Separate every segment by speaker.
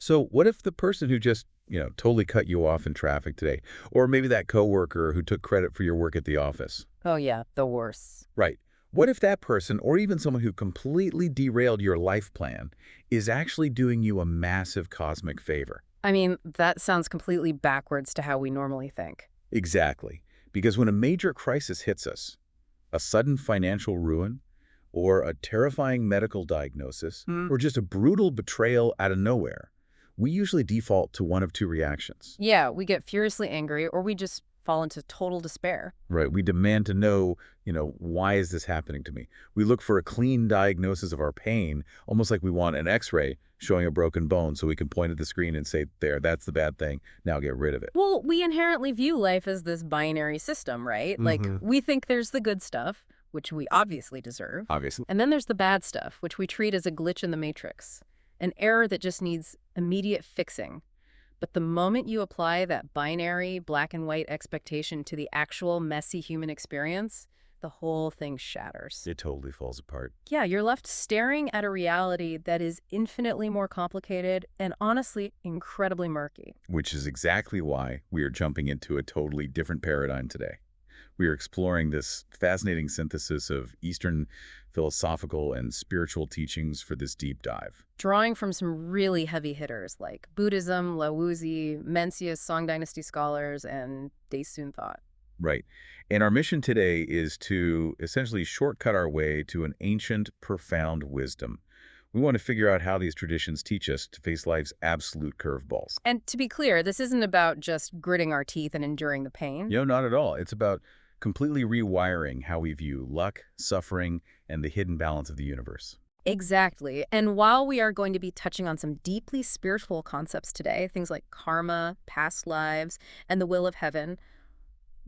Speaker 1: So what if the person who just, totally cut you off in traffic today, or maybe that coworker who took credit for your work at the office?
Speaker 2: Oh yeah, the worst.
Speaker 1: Right. What if that person, or even someone who completely derailed your life plan, is actually doing you a massive cosmic favor?
Speaker 2: I mean, that sounds completely backwards to how we normally think.
Speaker 1: Exactly. Because when a major crisis hits us, a sudden financial ruin, or a terrifying medical diagnosis,
Speaker 2: Hmm.
Speaker 1: or just a brutal betrayal out of nowhere, we usually default to one of two reactions.
Speaker 2: Yeah, we get furiously angry or we just fall into total despair.
Speaker 1: Right. We demand to know, why is this happening to me? We look for a clean diagnosis of our pain, almost like we want an x-ray showing a broken bone so we can point at the screen and say, there, that's the bad thing. Now get rid of it.
Speaker 2: Well, we inherently view life as this binary system, right? Like,
Speaker 1: Hmm.
Speaker 2: we think there's the good stuff, which we obviously deserve,
Speaker 1: Obviously.
Speaker 2: and then there's the bad stuff, which we treat as a glitch in the matrix, an error that just needs immediate fixing. But the moment you apply that binary black and white expectation to the actual messy human experience, the whole thing shatters.
Speaker 1: It totally falls apart.
Speaker 2: Yeah, you're left staring at a reality that is infinitely more complicated and honestly incredibly murky.
Speaker 1: Which is exactly why we are jumping into a totally different paradigm today. We are exploring this fascinating synthesis of Eastern philosophical and spiritual teachings for this deep dive.
Speaker 2: Drawing from some really heavy hitters like Buddhism, Laozi, Mencius, Song Dynasty scholars, and Daesun thought.
Speaker 1: Right. And our mission today is to essentially shortcut our way to an ancient, profound wisdom. We want to figure out how these traditions teach us to face life's absolute curveballs.
Speaker 2: And to be clear, this isn't about just gritting our teeth and enduring the pain.
Speaker 1: Not at all. It's about completely rewiring how we view luck, suffering, and the hidden balance of the universe.
Speaker 2: Exactly. And while we are going to be touching on some deeply spiritual concepts today, things like karma, past lives, and the will of heaven,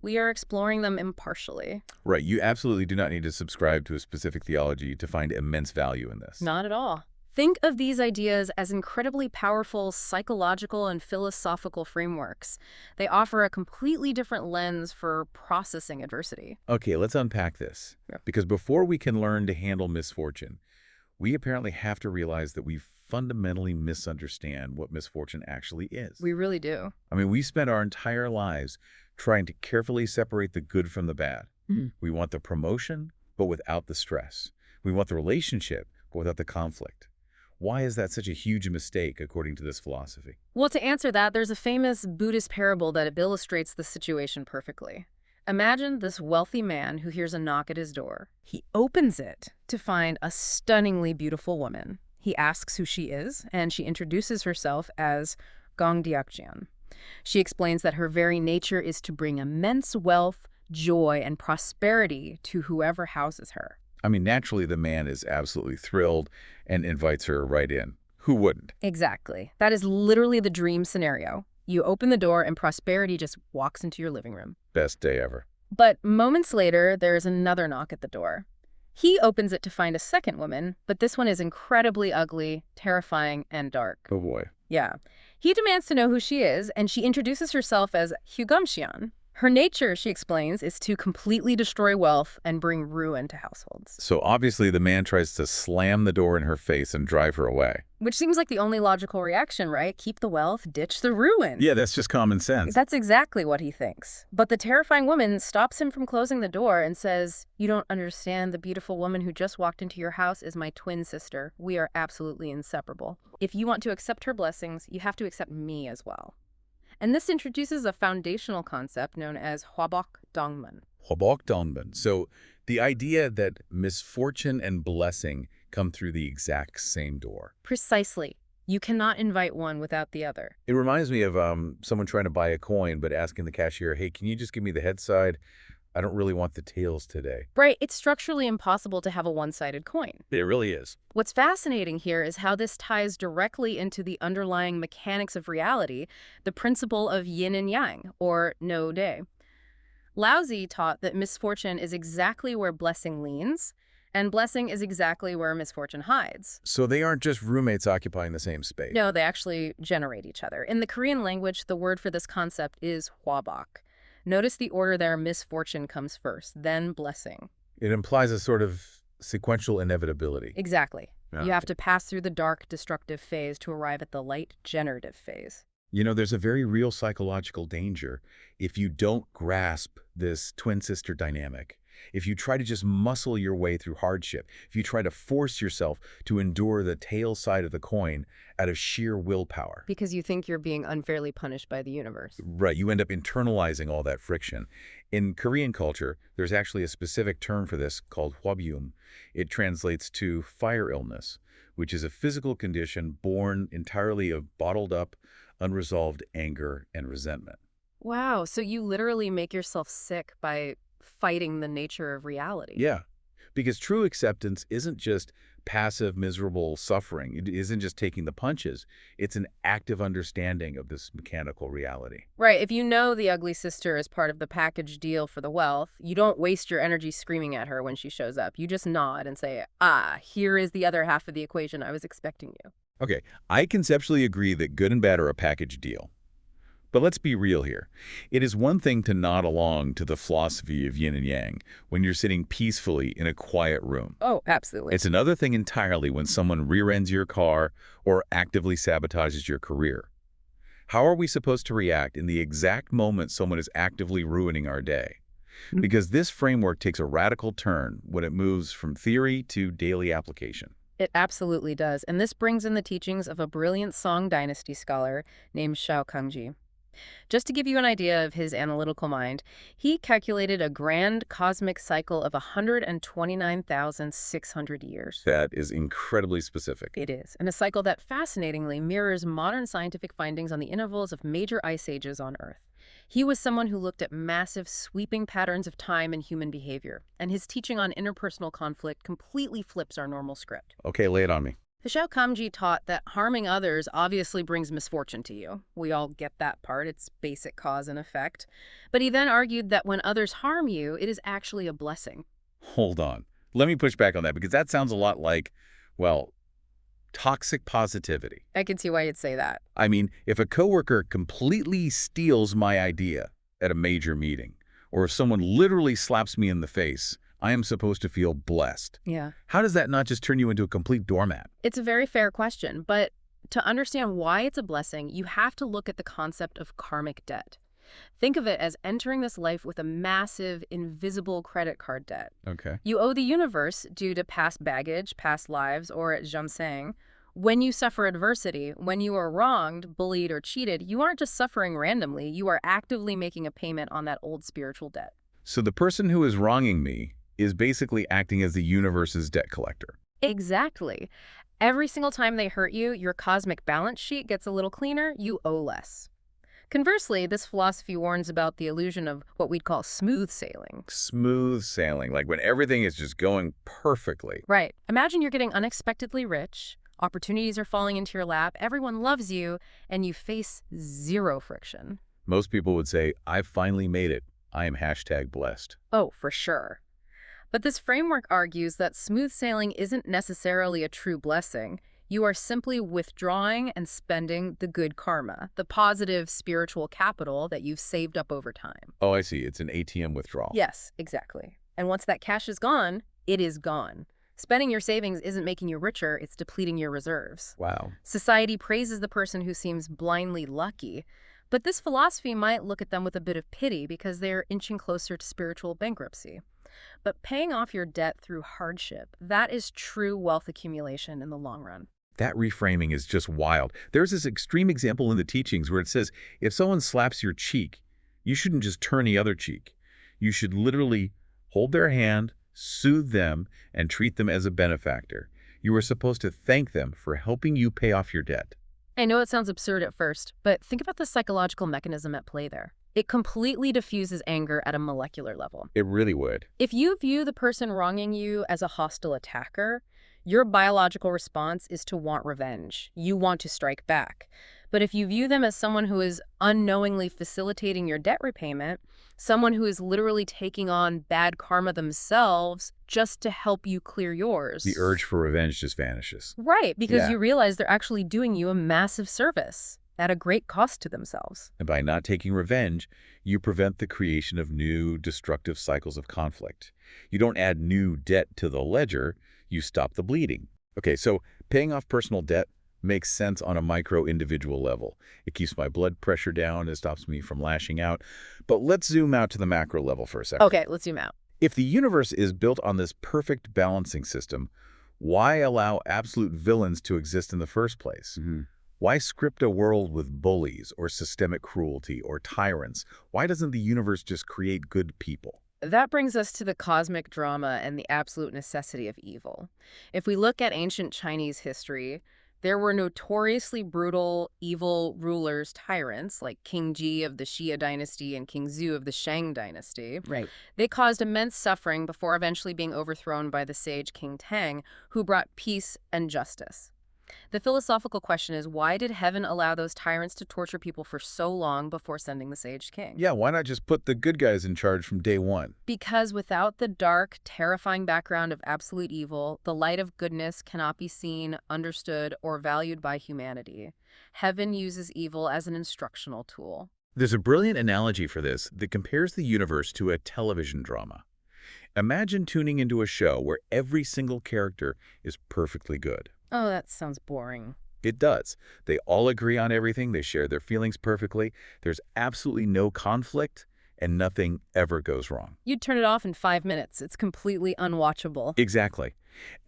Speaker 2: we are exploring them impartially.
Speaker 1: Right. You absolutely do not need to subscribe to a specific theology to find immense value in this.
Speaker 2: Not at all. Think of these ideas as incredibly powerful psychological and philosophical frameworks. They offer a completely different lens for processing adversity.
Speaker 1: Okay, let's unpack this.
Speaker 2: Yeah.
Speaker 1: Because before we can learn to handle misfortune, we apparently have to realize that we fundamentally misunderstand what misfortune actually is.
Speaker 2: We really do.
Speaker 1: I mean, we spent our entire lives trying to carefully separate the good from the bad.
Speaker 2: Mhm.
Speaker 1: We want the promotion, but without the stress. We want the relationship, but without the conflict. Why is that such a huge mistake, according to this philosophy?
Speaker 2: Well, to answer that, there's a famous Buddhist parable that illustrates the situation perfectly. Imagine this wealthy man who hears a knock at his door. He opens it to find a stunningly beautiful woman. He asks who she is, and she introduces herself as Gong Diakjian. She explains that her very nature is to bring immense wealth, joy, and prosperity to whoever houses her.
Speaker 1: I mean, naturally, the man is absolutely thrilled and invites her right in. Who wouldn't?
Speaker 2: Exactly. That is literally the dream scenario. You open the door and prosperity just walks into your living room.
Speaker 1: Best day ever.
Speaker 2: But moments later, there is another knock at the door. He opens it to find a second woman, but this one is incredibly ugly, terrifying, and dark.
Speaker 1: Oh boy.
Speaker 2: Yeah. He demands to know who she is, and she introduces herself as Hugumxian. Her nature, she explains, is to completely destroy wealth and bring ruin to households.
Speaker 1: So obviously the man tries to slam the door in her face and drive her away.
Speaker 2: Which seems like the only logical reaction, right? Keep the wealth, ditch the ruin.
Speaker 1: Yeah, that's just common sense.
Speaker 2: That's exactly what he thinks. But the terrifying woman stops him from closing the door and says, "You don't understand. The beautiful woman who just walked into your house is my twin sister. We are absolutely inseparable. If you want to accept her blessings, you have to accept me as well." And this introduces a foundational concept known as Hwabok Dongmun.
Speaker 1: Hwabok Dongbun. So the idea that misfortune and blessing come through the exact same door.
Speaker 2: Precisely. You cannot invite one without the other.
Speaker 1: It reminds me of someone trying to buy a coin but asking the cashier, hey, can you just give me the head side? I don't really want the tails today.
Speaker 2: Right, it's structurally impossible to have a one-sided coin.
Speaker 1: It really is.
Speaker 2: What's fascinating here is how this ties directly into the underlying mechanics of reality, the principle of yin and yang, or no day. Laozi taught that misfortune is exactly where blessing leans, and blessing is exactly where misfortune hides.
Speaker 1: So they aren't just roommates occupying the same space.
Speaker 2: No, they actually generate each other. In the Korean language, the word for this concept is hwabok. Notice the order there: misfortune comes first, then blessing.
Speaker 1: It implies a sort of sequential inevitability.
Speaker 2: Exactly. You
Speaker 1: Yeah.
Speaker 2: have to pass through the dark, destructive phase to arrive at the light, generative phase.
Speaker 1: There's a very real psychological danger if you don't grasp this twin sister dynamic. If you try to just muscle your way through hardship, if you try to force yourself to endure the tail side of the coin out of sheer willpower,
Speaker 2: Because you think you're being unfairly punished by the universe.
Speaker 1: right, you end up internalizing all that friction. In Korean culture, there's actually a specific term for this called hwabyum. It translates to fire illness, which is a physical condition born entirely of bottled up, unresolved anger and resentment.
Speaker 2: Wow, so you literally make yourself sick by fighting the nature of reality.
Speaker 1: Yeah, because true acceptance isn't just passive, miserable suffering. It isn't just taking the punches. It's an active understanding of this mechanical reality.
Speaker 2: Right, if you know the ugly sister is part of the package deal for the wealth, you don't waste your energy screaming at her when she shows up. You just nod and say, ah, here is the other half of the equation I was expecting you.
Speaker 1: Okay, I conceptually agree that good and bad are a package deal. But let's be real here. It is one thing to nod along to the philosophy of yin and yang when you're sitting peacefully in a quiet room.
Speaker 2: Oh, absolutely.
Speaker 1: It's another thing entirely when someone rear-ends your car or actively sabotages your career. How are we supposed to react in the exact moment someone is actively ruining our day? Because this framework takes a radical turn when it moves from theory to daily application.
Speaker 2: It absolutely does. And this brings in the teachings of a brilliant Song Dynasty scholar named Shao Kangji. Just to give you an idea of his analytical mind, he calculated a grand cosmic cycle of 129,600 years.
Speaker 1: That is incredibly specific.
Speaker 2: It is, and a cycle that fascinatingly mirrors modern scientific findings on the intervals of major ice ages on Earth. He was someone who looked at massive, sweeping patterns of time and human behavior, and his teaching on interpersonal conflict completely flips our normal script.
Speaker 1: Okay, lay it on me.
Speaker 2: Hishao Kamji taught that harming others obviously brings misfortune to you. We all get that part, it's basic cause and effect. But he then argued that when others harm you, it is actually a blessing.
Speaker 1: Hold on. Let me push back on that because that sounds a lot like, well, toxic positivity.
Speaker 2: I can see why you'd say that.
Speaker 1: I mean, if a coworker completely steals my idea at a major meeting, or if someone literally slaps me in the face, I am supposed to feel blessed.
Speaker 2: Yeah.
Speaker 1: How does that not just turn you into a complete doormat?
Speaker 2: It's a very fair question, but to understand why it's a blessing, you have to look at the concept of karmic debt. Think of it as entering this life with a massive, invisible credit card debt.
Speaker 1: Okay.
Speaker 2: You owe the universe due to past baggage, past lives, or at ginseng. When you suffer adversity, when you are wronged, bullied, or cheated, you aren't just suffering randomly. You are actively making a payment on that old spiritual debt.
Speaker 1: So the person who is wronging me is basically acting as the universe's debt collector.
Speaker 2: Exactly. Every single time they hurt you, your cosmic balance sheet gets a little cleaner, you owe less. Conversely, this philosophy warns about the illusion of what we'd call smooth sailing.
Speaker 1: Smooth sailing, like when everything is just going perfectly.
Speaker 2: Right. Imagine you're getting unexpectedly rich, opportunities are falling into your lap, everyone loves you, and you face zero friction.
Speaker 1: Most people would say, I've finally made it. I am #blessed.
Speaker 2: Oh, for sure. But this framework argues that smooth sailing isn't necessarily a true blessing. You are simply withdrawing and spending the good karma, the positive spiritual capital that you've saved up over time.
Speaker 1: Oh, I see. It's an ATM withdrawal.
Speaker 2: Yes, exactly. And once that cash is gone, it is gone. Spending your savings isn't making you richer, it's depleting your reserves.
Speaker 1: Wow.
Speaker 2: Society praises the person who seems blindly lucky, but this philosophy might look at them with a bit of pity because they're inching closer to spiritual bankruptcy. But paying off your debt through hardship, that is true wealth accumulation in the long run.
Speaker 1: That reframing is just wild. There's this extreme example in the teachings where it says, if someone slaps your cheek, you shouldn't just turn the other cheek. You should literally hold their hand, soothe them, and treat them as a benefactor. You are supposed to thank them for helping you pay off your debt.
Speaker 2: I know it sounds absurd at first, but think about the psychological mechanism at play there. It completely diffuses anger at a molecular level.
Speaker 1: It really would.
Speaker 2: If you view the person wronging you as a hostile attacker, your biological response is to want revenge. You want to strike back. But if you view them as someone who is unknowingly facilitating your debt repayment, someone who is literally taking on bad karma themselves just to help you clear yours.
Speaker 1: The urge for revenge just vanishes.
Speaker 2: Right, because
Speaker 1: Yeah.
Speaker 2: you realize they're actually doing you a massive service at a great cost to themselves.
Speaker 1: And by not taking revenge, you prevent the creation of new destructive cycles of conflict. You don't add new debt to the ledger, you stop the bleeding. Okay, so paying off personal debt makes sense on a micro individual level. It keeps my blood pressure down, it stops me from lashing out. But let's zoom out to the macro level for a second.
Speaker 2: Okay, let's zoom out.
Speaker 1: If the universe is built on this perfect balancing system, why allow absolute villains to exist in the first place? Why script a world with bullies or systemic cruelty or tyrants? Why doesn't the universe just create good people?
Speaker 2: That brings us to the cosmic drama and the absolute necessity of evil. If we look at ancient Chinese history, there were notoriously brutal, evil rulers, tyrants, like King Ji of the Xia dynasty and King Zhu of the Shang dynasty.
Speaker 3: Right.
Speaker 2: They caused immense suffering before eventually being overthrown by the sage King Tang, who brought peace and justice. The philosophical question is, why did heaven allow those tyrants to torture people for so long before sending the sage king?
Speaker 1: Yeah, why not just put the good guys in charge from day one?
Speaker 2: Because without the dark, terrifying background of absolute evil, the light of goodness cannot be seen, understood, or valued by humanity. Heaven uses evil as an instructional tool.
Speaker 1: There's a brilliant analogy for this that compares the universe to a television drama. Imagine tuning into a show where every single character is perfectly good.
Speaker 2: Oh, that sounds boring.
Speaker 1: It does. They all agree on everything, they share their feelings perfectly, there's absolutely no conflict, and nothing ever goes wrong.
Speaker 2: You'd turn it off in 5 minutes. It's completely unwatchable.
Speaker 1: Exactly.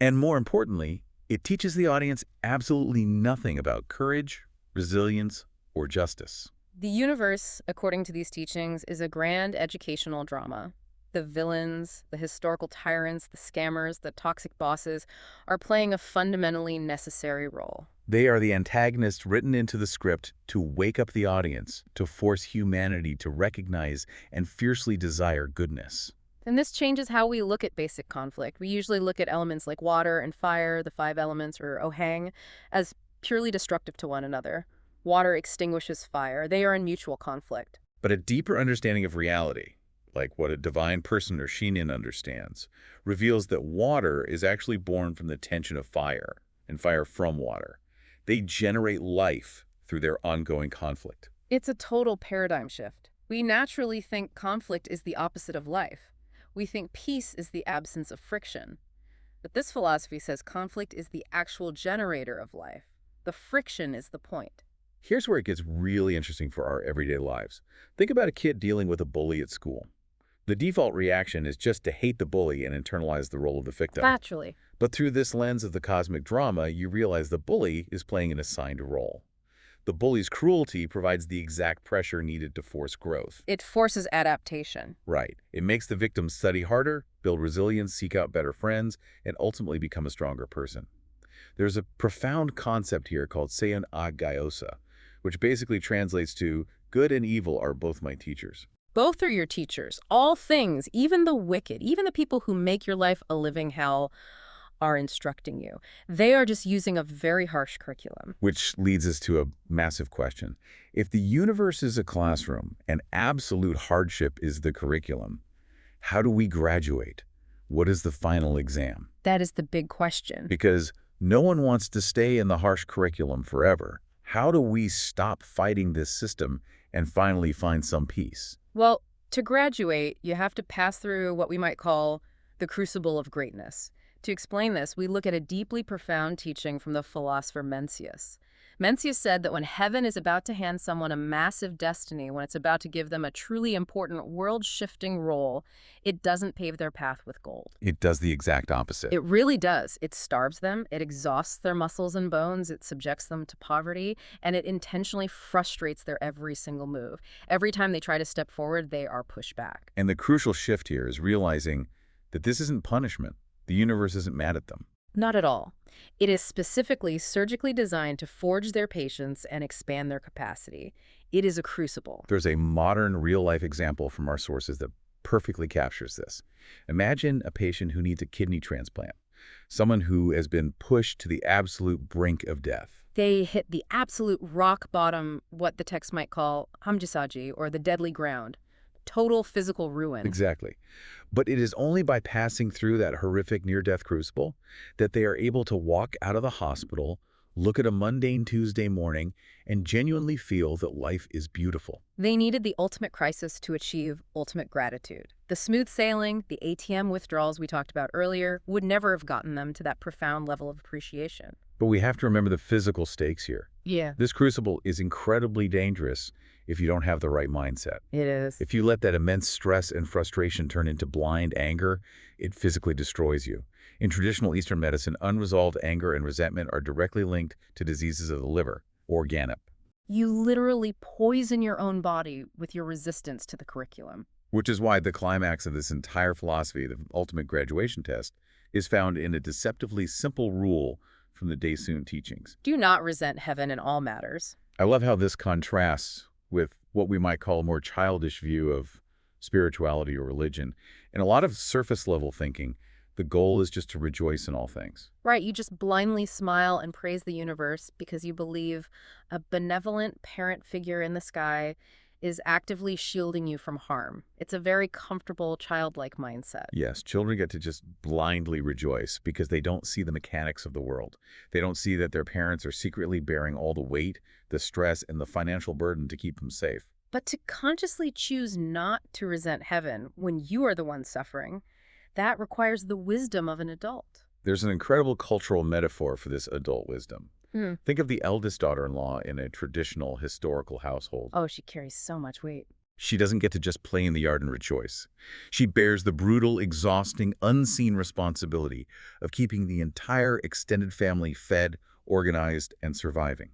Speaker 1: And more importantly, it teaches the audience absolutely nothing about courage, resilience, or justice.
Speaker 2: The universe, according to these teachings, is a grand educational drama. The villains, the historical tyrants, the scammers, the toxic bosses are playing a fundamentally necessary role.
Speaker 1: They are the antagonists written into the script to wake up the audience, to force humanity to recognize and fiercely desire goodness.
Speaker 2: And this changes how we look at basic conflict. We usually look at elements like water and fire, the five elements, or Ohang, as purely destructive to one another. Water extinguishes fire. They are in mutual conflict.
Speaker 1: But a deeper understanding of reality, like what a divine person or Shinin understands, reveals that water is actually born from the tension of fire, and fire from water. They generate life through their ongoing conflict.
Speaker 2: It's a total paradigm shift. We naturally think conflict is the opposite of life. We think peace is the absence of friction. But this philosophy says conflict is the actual generator of life. The friction is the point.
Speaker 1: Here's where it gets really interesting for our everyday lives. Think about a kid dealing with a bully at school. The default reaction is just to hate the bully and internalize the role of the victim.
Speaker 2: Naturally.
Speaker 1: But through this lens of the cosmic drama, you realize the bully is playing an assigned role. The bully's cruelty provides the exact pressure needed to force growth.
Speaker 2: It forces adaptation.
Speaker 1: Right. It makes the victim study harder, build resilience, seek out better friends, and ultimately become a stronger person. There's a profound concept here called Seiyun Agyosa, which basically translates to, good and evil are both my teachers.
Speaker 2: Both are your teachers. All things, even the wicked, even the people who make your life a living hell, are instructing you. They are just using a very harsh curriculum.
Speaker 1: Which leads us to a massive question. If the universe is a classroom and absolute hardship is the curriculum, how do we graduate? What is the final exam?
Speaker 2: That is the big question.
Speaker 1: Because no one wants to stay in the harsh curriculum forever. How do we stop fighting this system and finally find some peace?
Speaker 2: Well, to graduate, you have to pass through what we might call the crucible of greatness. To explain this, we look at a deeply profound teaching from the philosopher Mencius. Mencius said that when heaven is about to hand someone a massive destiny, when it's about to give them a truly important world-shifting role, it doesn't pave their path with gold.
Speaker 1: It does the exact opposite.
Speaker 2: It really does. It starves them, it exhausts their muscles and bones, it subjects them to poverty, and it intentionally frustrates their every single move. Every time they try to step forward, they are pushed back.
Speaker 1: And the crucial shift here is realizing that this isn't punishment. The universe isn't mad at them.
Speaker 2: Not at all. It is specifically surgically designed to forge their patience and expand their capacity. It is a crucible.
Speaker 1: There's a modern real-life example from our sources that perfectly captures this. Imagine a patient who needs a kidney transplant, someone who has been pushed to the absolute brink of death.
Speaker 2: They hit the absolute rock bottom, what the text might call hamjisaji, or the deadly ground. Total physical ruin.
Speaker 1: Exactly. But it is only by passing through that horrific near-death crucible that they are able to walk out of the hospital look at a mundane Tuesday morning, and genuinely feel that life is beautiful.
Speaker 2: They needed the ultimate crisis to achieve ultimate gratitude. The smooth sailing, the ATM withdrawals we talked about earlier, would never have gotten them to that profound level of appreciation.
Speaker 1: But we have to remember the physical stakes here.
Speaker 2: Yeah,
Speaker 1: This crucible is incredibly dangerous if you don't have the right mindset.
Speaker 2: it is.
Speaker 1: If you let that immense stress and frustration turn into blind anger, it physically destroys you. In traditional Eastern medicine, unresolved anger and resentment are directly linked to diseases of the liver, or GANAP,
Speaker 2: You literally poison your own body with your resistance to the curriculum.
Speaker 1: which is why the climax of this entire philosophy, the ultimate graduation test, is found in a deceptively simple rule from the Daesoon teachings.
Speaker 2: Do not resent heaven in all matters.
Speaker 1: I love how this contrasts with what we might call a more childish view of spirituality or religion. In a lot of surface-level thinking, the goal is just to rejoice in all things.
Speaker 2: Right, you just blindly smile and praise the universe because you believe a benevolent parent figure in the sky is actively shielding you from harm. It's a very comfortable, childlike mindset.
Speaker 1: Yes, children get to just blindly rejoice because they don't see the mechanics of the world. They don't see that their parents are secretly bearing all the weight, the stress, and the financial burden to keep them safe.
Speaker 2: But to consciously choose not to resent heaven when you are the one suffering, that requires the wisdom of an adult.
Speaker 1: There's an incredible cultural metaphor for this adult wisdom.
Speaker 2: Hmm.
Speaker 1: Think of the eldest daughter-in-law in a traditional historical household.
Speaker 2: Oh, she carries so much weight.
Speaker 1: She doesn't get to just play in the yard and rejoice. She bears the brutal, exhausting, unseen responsibility of keeping the entire extended family fed, organized, and surviving.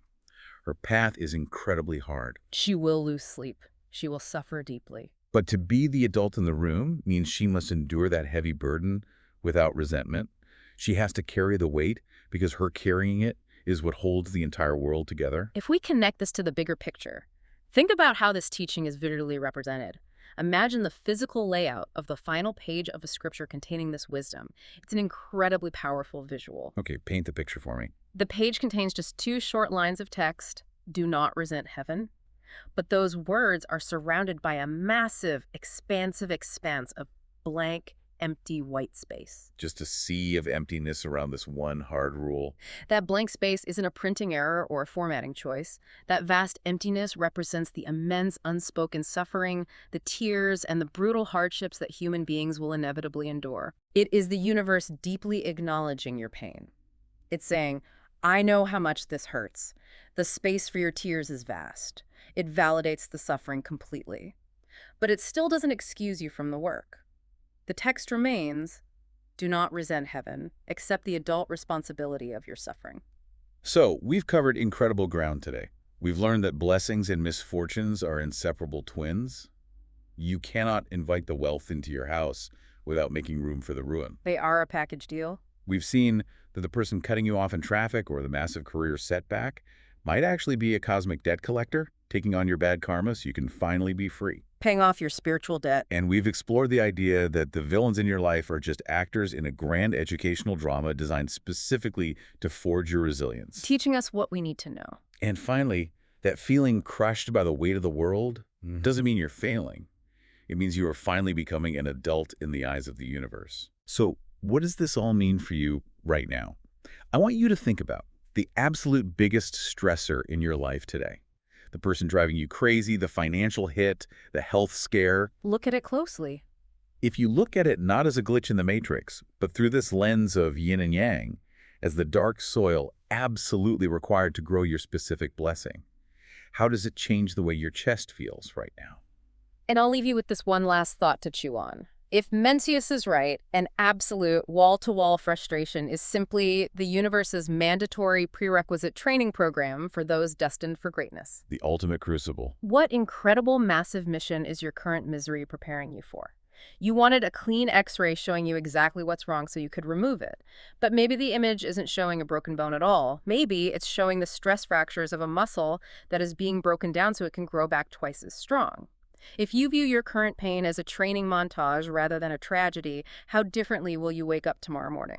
Speaker 1: Her path is incredibly hard.
Speaker 2: She will lose sleep. She will suffer deeply.
Speaker 1: But to be the adult in the room means she must endure that heavy burden without resentment. She has to carry the weight because her carrying it is what holds the entire world together.
Speaker 2: If we connect this to the bigger picture, think about how this teaching is visually represented. Imagine the physical layout of the final page of a scripture containing this wisdom. It's an incredibly powerful visual.
Speaker 1: Okay, paint the picture for me.
Speaker 2: The page contains just 2 short lines of text, "Do not resent heaven." But those words are surrounded by a massive, expansive expanse of blank, empty white space.
Speaker 1: Just a sea of emptiness around this one hard rule.
Speaker 2: That blank space isn't a printing error or a formatting choice. That vast emptiness represents the immense unspoken suffering, the tears, and the brutal hardships that human beings will inevitably endure. It is the universe deeply acknowledging your pain. It's saying, I know how much this hurts. The space for your tears is vast. It validates the suffering completely. But it still doesn't excuse you from the work. The text remains, do not resent heaven, accept the adult responsibility of your suffering.
Speaker 1: So, we've covered incredible ground today. We've learned that blessings and misfortunes are inseparable twins. You cannot invite the wealth into your house without making room for the ruin.
Speaker 2: They are a package deal.
Speaker 1: We've seen that the person cutting you off in traffic or the massive career setback might actually be a cosmic debt collector, taking on your bad karma so you can finally be free.
Speaker 2: Paying off your spiritual debt.
Speaker 1: And we've explored the idea that the villains in your life are just actors in a grand educational drama designed specifically to forge your resilience.
Speaker 2: Teaching us what we need to know.
Speaker 1: And finally, that feeling crushed by the weight of the world doesn't mean you're failing. It means you are finally becoming an adult in the eyes of the universe. So, what does this all mean for you right now? I want you to think about the absolute biggest stressor in your life today. The person driving you crazy, the financial hit, the health scare.
Speaker 2: Look at it closely.
Speaker 1: If you look at it not as a glitch in the matrix, but through this lens of yin and yang, as the dark soil absolutely required to grow your specific blessing, how does it change the way your chest feels right now?
Speaker 2: And I'll leave you with this one last thought to chew on. If Mencius is right, an absolute wall-to-wall frustration is simply the universe's mandatory prerequisite training program for those destined for greatness.
Speaker 1: The ultimate crucible.
Speaker 2: What incredible massive mission is your current misery preparing you for? You wanted a clean x-ray showing you exactly what's wrong so you could remove it. But maybe the image isn't showing a broken bone at all. Maybe it's showing the stress fractures of a muscle that is being broken down so it can grow back twice as strong. If you view your current pain as a training montage rather than a tragedy, how differently will you wake up tomorrow morning?